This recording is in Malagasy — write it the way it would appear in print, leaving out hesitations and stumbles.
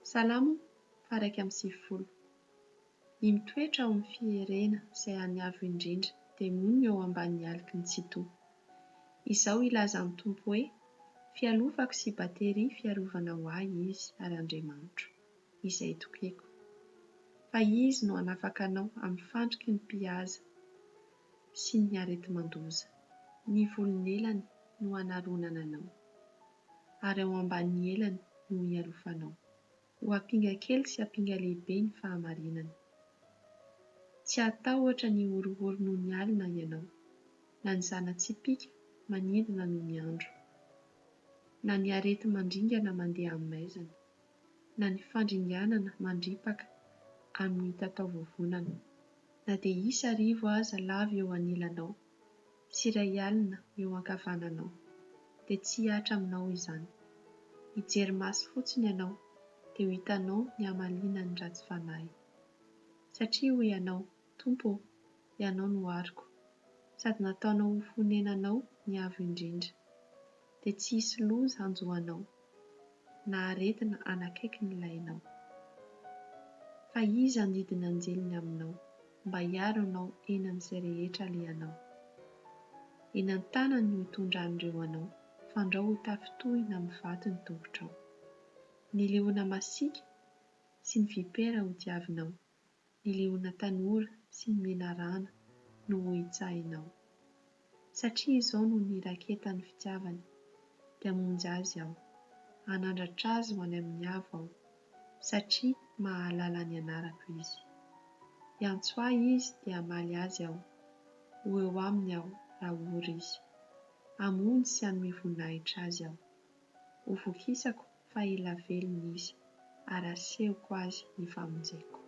Salamo faraka amin'ny sivifolo. Ny mitoetra ao amin'ny fiherena izay haniavo indrindra dia moa ny eo ambanin'ny aliky ny tsy toa. Izao ilaza amin'ny tompo hoe fialovako sy batery fiarovana ho ahy izy ary Andriamanitro izay tokeko. Fa izy no hanafaka anao amin'ny fandriky ny mpihaza sy ny areti-mandoza. Ny volon'elany no hanaronana anao ary ao ambanin'ny elany no hialofanao. Ho hampinga kely sy hampinga lehibe ny fahamarinana. Tsy atahotra ny horohoro noho ny alina ianao, na ny zana-tsipika manidina noho ny andro, na ny arety mandringana mandeha amin'ny maizana, na ny fandringanana mandripaka amin'ny tatao vovonana, na dia hisy arivo aza lava eo anilanao sy iray alina eo ankavananao, dia tsy hiatra aminao izany. Hijery maso fotsiny ianao dia ho hitanao ny hamaliana ny ratsy fanahy. Satria ho ianao, Tompo, ianao no ariko, sady nataonao ho fonenanao ny avo indrindra, dia tsy hisy loza hanjoanao, na aretina hanakaiky ny lainao. Fa izy handidina anjeliny aminao, mba hiaro anao eny amin'izay rehetra alehanao. Eny an-tanany no hitondran'ireo anao, fandrao ho tafitohina amin'ny vaty ny tongotrao. Ny leona masiaka sy ny vipera ho diavinao, ny leona tanora sy ny menarana no ho hitsahinao. Satria izao no ny raketan'ny fitiavany, dia hamonjy azy aho, hanandratra azy ho any amin'ny avo aho, satria mahalala ny anarako izy. Hiantso ahy izy dia hamaly azy aho, ho eo aminy aho raha ory izy. Hamonjy sy hanome voninahitra azy aho. Ho vokisako fa ela velona izy, ary asehoko azy ny famonjeko.